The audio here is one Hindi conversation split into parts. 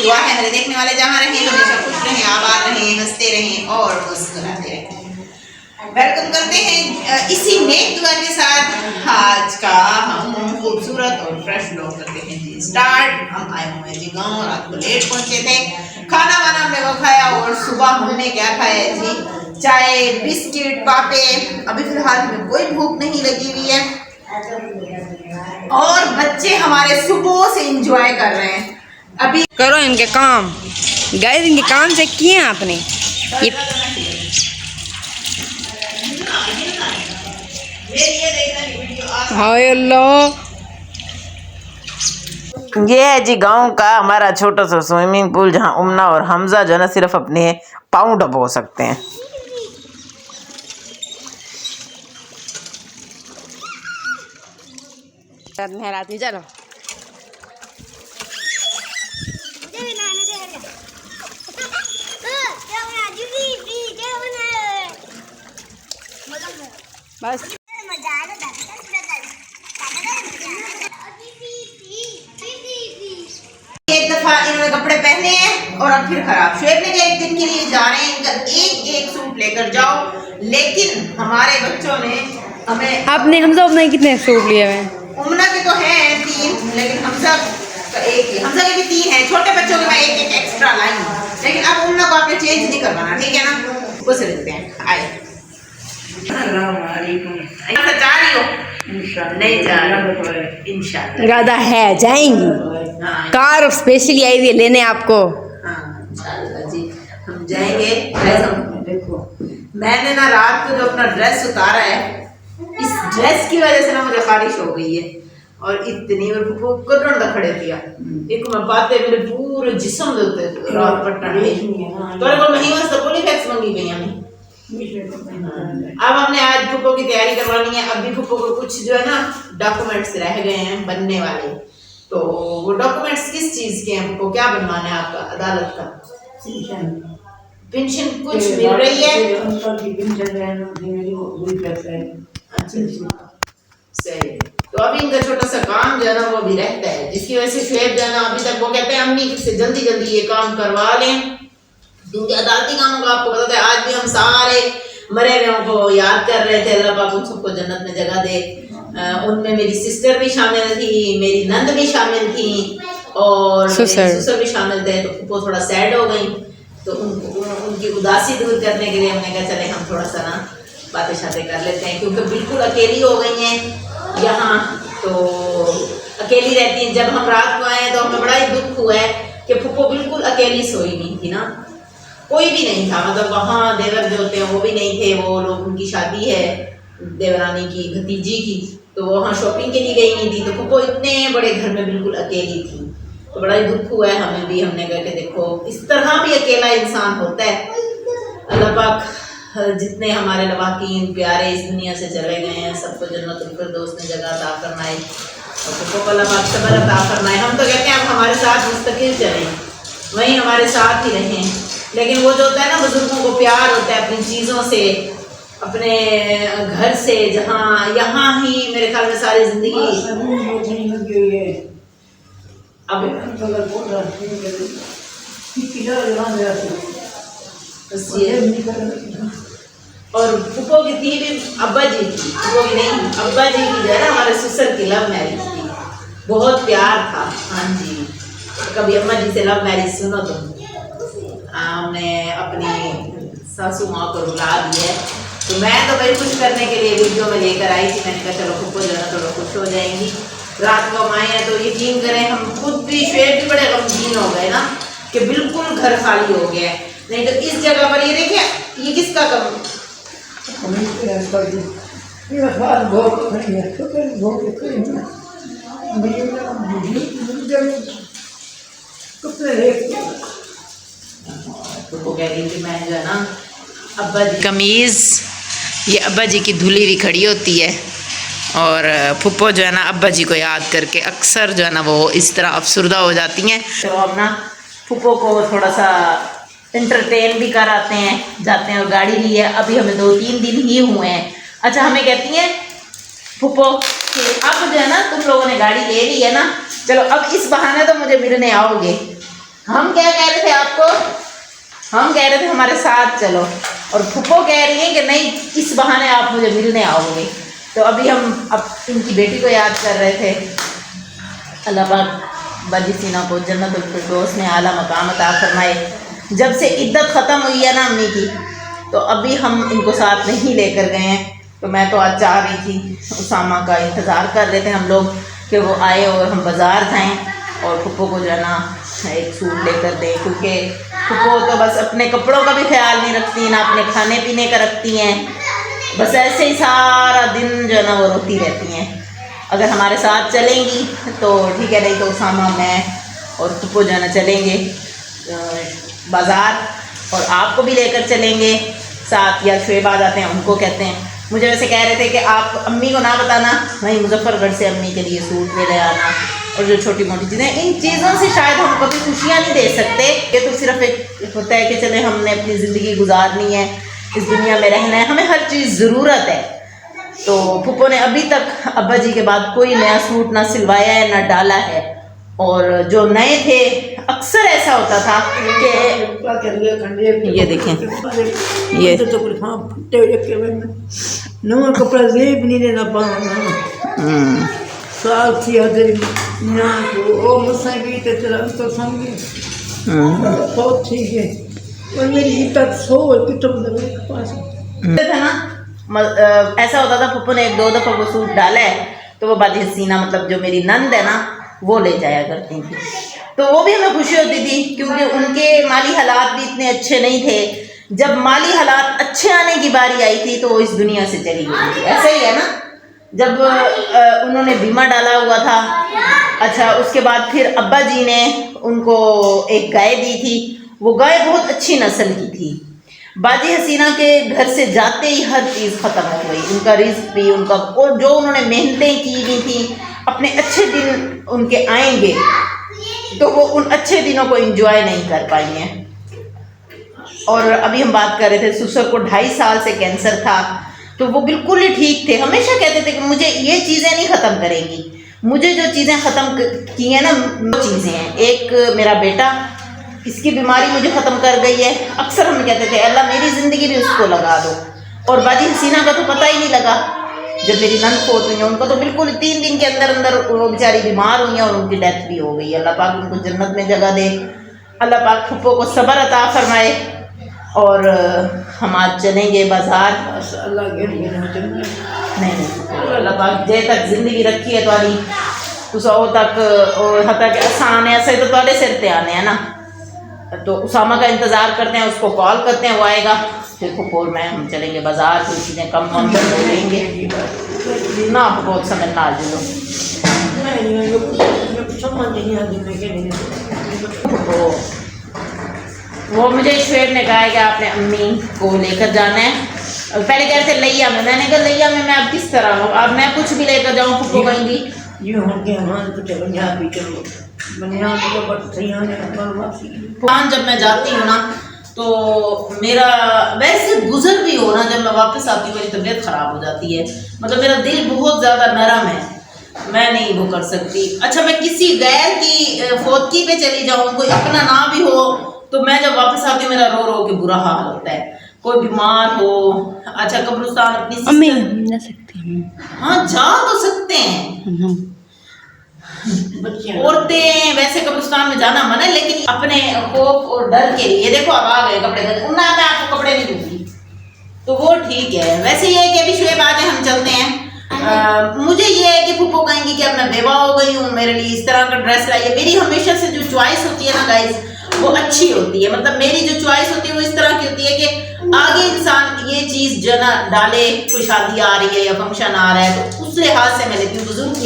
मेरी दुआ है मेरे देखने वाले जहाँ रहें हमेशा खुश रहें, आबाद रहें, हंसते रहें और मुस्कुराते रहें। वेलकम करते हैं इसी नेक दुआ के साथ आज का हम खूबसूरत और फ्रेश ब्लॉग करते हैं जी स्टार्ट। हम आए हुए जी गाँव, रात को लेट पहुंचे थे, खाना वाना हमने वो खाया और सुबह हमने क्या खाया जी, चाय बिस्किट पापे। अभी फिलहाल हमें कोई भूख नहीं लगी हुई है और बच्चे हमारे सुबह से एंजॉय कर रहे हैं। अभी करो इनके काम गाइस, इनके काम चेक किए हैं आपने? ये हाय अल्लाह, ये है जी गांव का हमारा छोटा सा स्विमिंग पूल जहां उमना और हमजा जो है ना सिर्फ अपने पाँव डबो सकते हैं। नहराती चलो। बस एक दफा इन्होंने कपड़े पहने हैं और अब फिर खराब। श्वेत ने एक दिन के लिए जा रहे हैं, इनका एक सूट लेकर जाओ, लेकिन हमारे बच्चों ने हमें आपने हमजा अपना कितने सूट लिए हुए? उमना के तो हैं 3, लेकिन हमजा का एक ही। हमजा के भी 3 हैं, छोटे बच्चों के मैं एक एक्स्ट्रा लाई हूँ, लेकिन अब उमना को आपने चेंज नहीं करवाना, ठीक है ना? कुछ लेते हैं। आए जा रही हो? नहीं जा रही इंशाल्लाह। इरादा है जाएंगी, कार स्पेशली आई हुई है लेने आपको। हाँ इंशाल्लाह जी हम जाएंगे। देखो मैंने ना रात को जो अपना ड्रेस उतारा है, इस ड्रेस की वजह से ना मुझे खारिश हो गई है और इतनी कटन खड़े दिया एक मैं बातें मेरे पूरे जिस्म दे रात पट्टा है तो को नहीं वास्ते पूरी फैक्स मंगी गई हमें। अब हमने आज फुप्पो की तैयारी करवानी है। अभी फुप्पो को कुछ जो है ना डॉक्यूमेंट्स रह गए हैं बनने वाले, तो वो डॉक्यूमेंट्स किस चीज के हैं फुप्पो? क्या बनवाना है आपका? अदालत का पेंशन कुछ मिल रही है? अच्छा सही। तो अभी इनका छोटा सा काम जो है ना वो भी रहता है, जिसकी वजह से शुएब जो है ना अभी तक वो कहते हैं अम्मी से जल्दी जल्दी ये काम करवा लें, क्योंकि अदालती कामों का आपको पता है आज भी हम सारे मरे हुए को याद कर रहे थे। अल्लाह पाक उन सबको जन्नत में जगह दे। उनमें मेरी सिस्टर भी शामिल थी, मेरी नंद भी शामिल थी और ससुर भी शामिल थे। तो वो थोड़ा सैड हो गई, तो उनकी उदासी दूर करने के लिए हमने कहा चले हम थोड़ा सा ना बातें शातें कर लेते हैं, क्योंकि बिल्कुल अकेली हो गई हैं यहाँ, तो अकेली रहती हैं। जब हम रात को आए तो हमें बड़ा ही दुख हुआ है कि फुप्पो बिल्कुल अकेली सोई नहीं थी ना, कोई भी नहीं था। मतलब वहाँ देवर जो होते हैं वो भी नहीं थे, वो लोग उनकी शादी है देवरानी की भतीजी की, तो वहाँ शॉपिंग के लिए गई नहीं थी, तो फुप्पो इतने बड़े घर में बिल्कुल अकेली थी। तो बड़ा ही दुख हुआ है हमें भी। हमने कहा कि देखो इस तरह भी अकेला इंसान होता है। अल्लाह पाक जितने हमारे लवाकीन प्यारे इस दुनिया से चले गए हैं सबको जन्नतुल फिरदौस में जगह अता फरमाए और फुप्पो को अल्लाह पाक सब्र अता फरमाए। हम तो कहते हैं आप हमारे साथ मुस्तकिल चलें, वहीं हमारे साथ ही रहें, लेकिन वो जो होता है ना बुजुर्गों को प्यार होता है अपनी चीज़ों से, अपने घर से, जहाँ यहाँ ही मेरे ख्याल में सारी जिंदगी अब और फुप्पो की थी भी अब्बा जी की, फुप्पो की नहीं अब्बा जी की जो है ना हमारे ससुर की लव मैरिज थी, बहुत प्यार था। हाँ जी कभी अम्मा जी से लव मैरिज सुनो तुम। हमने अपनी सासू माँ को रुला दी है, तो मैं तो भाई खुश करने के लिए वीडियो में लेकर आई थी। मैंने कहा चलो फुप्पो जो है ना थोड़ा खुश हो जाएंगी। रात को हम आए हैं तो यकीन करें हम खुद भी श्वेत भी बड़े गमगीन हो गए ना कि बिल्कुल घर खाली हो गया है। नहीं तो इस जगह पर ये देखिए ये किसका कम तो कह रही थी मैं जो है ना अब्बा जी कमीज़, ये अब्बा जी की धुली हुई खड़ी होती है और फुप्पो जो है ना अब्बा जी को याद करके अक्सर जो है ना वो इस तरह अफसुर्दा हो जाती हैं। तो हम ना फुप्पो को थोड़ा सा इंटरटेन भी कराते हैं, जाते हैं और गाड़ी ली है। अभी हमें 2-3 दिन ही हुए हैं। अच्छा हमें कहती हैं फुप्पो कि अब जो है ना तुम लोगों ने गाड़ी ले ली है ना, चलो अब इस बहाने तो मुझे मिलने आओगे। हम क्या कह रहे थे आपको, हम कह रहे थे हमारे साथ चलो, और फुप्पो कह रही है कि नहीं इस बहाने आप मुझे मिलने आओगे। तो अभी हम अब इनकी बेटी को याद कर रहे थे। अल्लाह पाक बाजी सीना को जन्नतुल फिरदौस में आला मकाम अता फरमाए। जब से इद्दत ख़त्म हुई है ना अम्मी की, तो अभी हम इनको साथ नहीं लेकर गए हैं। तो मैं तो आज चाह रही थी, उसामा का इंतज़ार कर रहे थे हम लोग कि वो आए और हम बाज़ार जाएं और फुप्पो को जो है ना एक सूट लेकर दें, क्योंकि फुप्पो तो बस अपने कपड़ों का भी ख्याल नहीं रखती, ना अपने खाने पीने का रखती हैं, बस ऐसे ही सारा दिन जो है ना वो रोती रहती हैं। अगर हमारे साथ चलेंगी तो ठीक है, नहीं तो उसामा मैं और फुप्पो जो है ना चलेंगे बाज़ार, और आपको भी लेकर चलेंगे साथ, या शुएब आ जाते हैं उनको कहते हैं। मुझे वैसे कह रहे थे कि आप अम्मी को ना बताना, वहीं मुजफ्फरगढ़ से अम्मी के लिए सूट ले आना, और जो छोटी मोटी चीज़ें, इन चीज़ों से शायद हम कभी खुशियाँ नहीं दे सकते। ये तो सिर्फ एक होता है कि चले हमने अपनी ज़िंदगी गुजारनी है, इस दुनिया में रहना है, हमें हर चीज़ ज़रूरत है। तो फुप्पो ने अभी तक अब्बा जी के बाद कोई नया सूट ना सिलवाया है ना डाला है, और जो नए थे अक्सर ऐसा होता था कि ये देखें ये तो नवा कपड़ा जेब नहीं लेना पाना साल थी अदर ना ओ मुसा भी तो चला तो समझे बहुत ठीक है। और मेरी तक सो कितों मेरे पास था ना, ऐसा होता था फुप्पो ने एक दो दफ़ा वो सूट डाला है तो वो बाजी हसीना मतलब जो मेरी नंद है ना वो ले जाया करती थी, तो वो भी हमें खुशी होती थी, क्योंकि उनके माली हालात भी इतने अच्छे नहीं थे। जब माली हालात अच्छे आने की बारी आई थी तो वो इस दुनिया से चली गई थी। ऐसा ही है ना, जब उन्होंने बीमा डाला हुआ था, अच्छा उसके बाद फिर अब्बा जी ने उनको एक गाय दी थी, वो गाय बहुत अच्छी नस्ल की थी। बाजी हसीना के घर से जाते ही हर चीज़ ख़त्म हो गई, उनका रिस्क भी, उनका और जो उन्होंने मेहनतें की हुई थी, अपने अच्छे दिन उनके आएंगे तो वो उन अच्छे दिनों को एंजॉय नहीं कर पाएंगे। और अभी हम बात कर रहे थे, ससुर को 2.5 साल से कैंसर था, तो वो बिल्कुल ही ठीक थे। हमेशा कहते थे कि मुझे ये चीज़ें नहीं ख़त्म करेंगी, मुझे जो चीज़ें ख़त्म की हैं ना वो चीज़ें हैं। एक मेरा बेटा, इसकी बीमारी मुझे ख़त्म कर गई है। अक्सर हम कहते थे अल्लाह मेरी ज़िंदगी भी उसको लगा दो। और बाजी हसीना का तो पता ही नहीं लगा, जब मेरी नंद फोत हुई है उनको तो बिल्कुल 3 दिन के अंदर अंदर वो बेचारी बीमार हुई हैं और उनकी डेथ भी हो गई। अल्लाह पाक उनको जन्नत में जगह दे, अल्लाह पाक फुप्पो को सब्र अता फरमाए। और हम आज चलेंगे बाज़ार, अल्लाह के नहीं अल्लाह पाक जे तक ज़िंदगी रखी है तुहारी तुसा वो तक हता कि आसान है, ऐसे तो तुहाडे सिर ते आने हैं ना। तो उसामा का इंतज़ार करते हैं, उसको कॉल करते हैं, वो आएगा, फिर फुप्पो मैं हम चलेंगे बाज़ार, कुछ चीज़ें कम कम कर लेंगे ना। आप बहुत समझ ना आ जाओ, वो मुझे शुएब ने कहा है कि आपने अम्मी को लेकर जाना है। पहले कह रहे थे लैया में, मैंने कहा लैया में मैं अब किस तरह हूँ, अब मैं कुछ भी लेकर जाऊँ फुप्पो कहेंगी जब मैं जाती हूँ ना तो मेरा वैसे गुजर भी हो ना, जब मैं वापस आती हूँ मेरी तबीयत ख़राब हो जाती है, मतलब मेरा दिल बहुत ज़्यादा नरम है, मैं नहीं वो कर सकती। अच्छा मैं किसी गैर की फोतकी पे चली जाऊँ, कोई अपना ना भी हो, तो मैं जब वापस आती हूँ मेरा रो रो के बुरा हाल होता है। कोई बीमार हो, अच्छा कब्रिस्तान अपनी जा सकते हैं, हाँ जा तो सकते हैं, औरतें वैसे कब्रिस्तान में जाना मना है, लेकिन अपने खौफ और डर के लिए देखो अब आ गए कपड़े, मैं आपको कपड़े नहीं दूंगी तो वो ठीक है। वैसे ये है कि अभी शुएब आज हम चलते हैं। मुझे ये है कि फुप्पो कहेंगी कि अब मैं बेवा हो गई हूँ, मेरे लिए इस तरह का ड्रेस लाइए। मेरी हमेशा से जो चॉइस होती है ना गाइस वो अच्छी होती है, मतलब मेरी जो चॉइस होती है वो इस तरह की होती है कि आगे इंसान ये चीज़ जो ना डाले, कोई शादी आ रही है या फंक्शन आ रहा है तो उस लिहाज से मैं लेती हूँ। बुजुर्ग के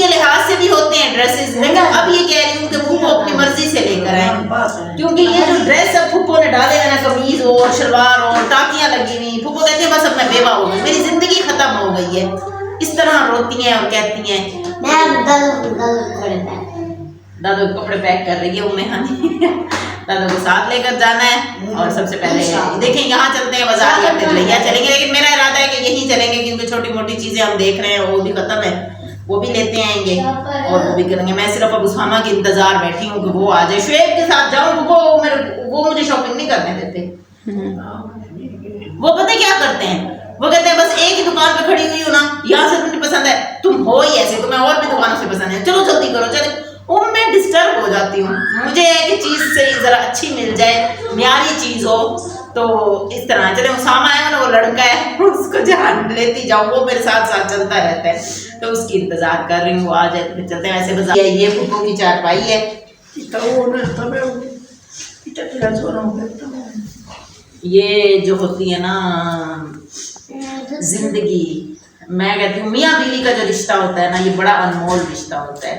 लिहाज से भी होते हैं ड्रेसेस, लेकिन अब ये कह रही हूँ कि फुप्पो अपनी मर्जी से लेकर आए, क्योंकि ये जो ड्रेस अब फुप्पो ने डाले है ना, कमीज हो शलवार हो टाकियाँ लगी हुई, फुप्पो कहते हैं बस अब मैं बेवा हो गई, मेरी जिंदगी खत्म हो गई है, इस तरह रोती हैं और कहती हैं। दादू कपड़े पैक कर रही है उम्मे हानी दादू को साथ लेकर जाना है। और सबसे पहले देखें यहाँ चलते हैं बाजार या फिर लिया चलेंगे, लेकिन मेरा इरादा है कि यहीं चलेंगे, क्योंकि छोटी मोटी चीज़ें हम देख रहे हैं वो भी ख़त्म है, वो भी लेते आएंगे और वो भी करेंगे। मैं सिर्फ अब उसामा के इंतजार बैठी हूँ कि वो आ जाए। शुएब के साथ जाऊँ वो मुझे शॉपिंग नहीं करने देते। वो पता है क्या करते हैं, वो कहते हैं बस एक ही दुकान पे खड़ी हुई हो ना, यहाँ से तुम्हें पसंद है, तुम हो ही ऐसे, तुम्हें और भी दुकानों से पसंद है, चलो जल्दी करो चले। वो मैं डिस्टर्ब हो जाती हूँ। मुझे एक चीज से जरा अच्छी मिल जाए, म्यारी चीज हो, तो इस तरह चले। उसामा है ना, वो लड़का है, उसको जहाँ लेती जाऊँ, वो मेरे साथ साथ चलता रहता है, तो उसकी इंतजार कर रही हूँ, वो आ जाए तो फिर चलते हैं। ऐसे बाजार ये फूफो की चारपाई है, ये जो होती है ना जिंदगी, मैं कहती हूँ मियाँ बीवी का जो रिश्ता होता है ना, ये बड़ा अनमोल रिश्ता होता है।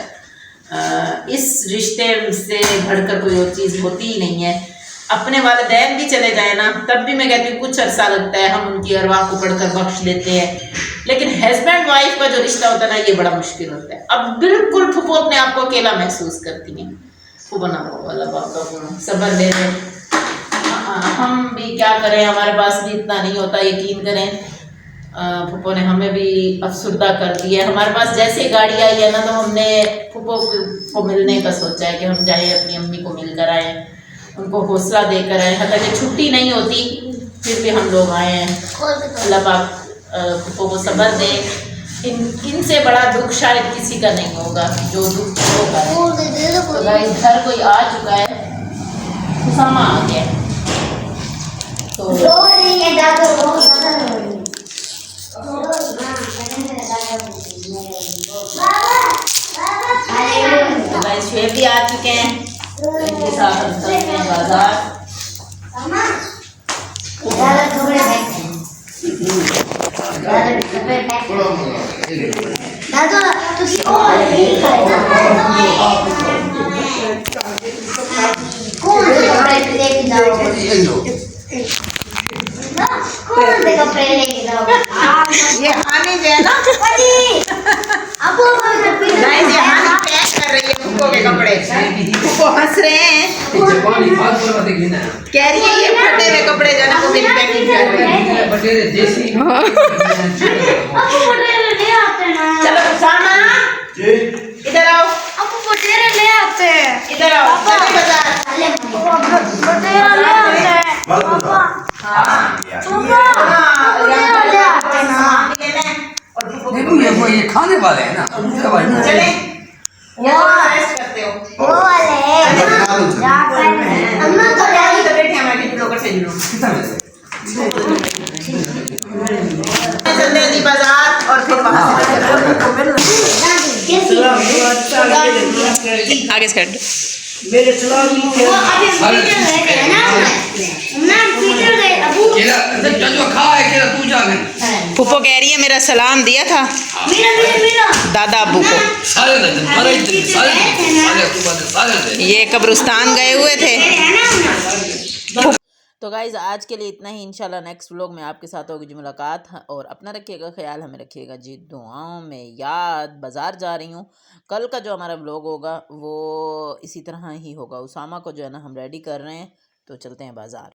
इस रिश्ते से बढ़कर कोई और चीज़ होती ही नहीं है। अपने वालिदैन भी चले जाए ना, तब भी मैं कहती हूँ कुछ अरसा लगता है, हम उनकी अरवाह को पढ़कर बख्श देते हैं, लेकिन हस्बैंड वाइफ का जो रिश्ता होता है ना, ये बड़ा मुश्किल होता है। अब बिल्कुल फुफो अपने आप को अकेला महसूस करती हैं। फुफो ना अल्लाह पाक का सब्र दे दे। हम भी क्या करें, हमारे पास भी इतना नहीं होता, यकीन करें। फुफो ने हमें भी अफसुर्दा कर दिया। हमारे पास जैसे गाड़ी आई है ना, तो हमने फुफो को मिलने का सोचा है कि हम जाए अपनी अम्मी को मिलकर आए, उनको हौसला देकर आए। हालांकि छुट्टी नहीं होती, फिर भी हम लोग आए हैं। अल्लाह पाक फुफो को सब्र दे। इनसे बड़ा दुख शायद किसी का नहीं होगा जो दुख होगा। तो गाइस घर कोई आ चुका है, उसामा आ गया। तो गाइस शुएब भी आ चुके हैं, इनके साथ हम चलते हैं बाजार। ये हानि जो है ना, गाइस ये हानि पैक कर रही है फुफो के कपड़े। फुफो हंस रहे हैं, कह रही है ये फटे हुए कपड़े जो है ना वो मेरी पैकिंग कर रही है। चलो उसामा इधर आओ, इधर आओ, चले बाजार। देखो ये खाने वाले हैं ना, चले रेस्ट करते हो। तो बैठे हमारे लोग से जुड़ो, चलते हैं जी बाजार और फिर वहाँ से आगे से कर मेरे सलाम फुफो कह रही है मेरा सलाम दिया था दादा अब्बू को। ये कब्रिस्तान गए हुए थे। तो गाइज़ आज के लिए इतना ही। इंशाल्लाह नेक्स्ट व्लॉग में आपके साथ होगी जी मुलाकात। और अपना रखिएगा ख्याल, हमें रखिएगा जी दुआओं में याद। बाज़ार जा रही हूँ, कल का जो हमारा व्लॉग होगा वो इसी तरह ही होगा। उसामा को जो है ना हम रेडी कर रहे हैं, तो चलते हैं बाज़ार।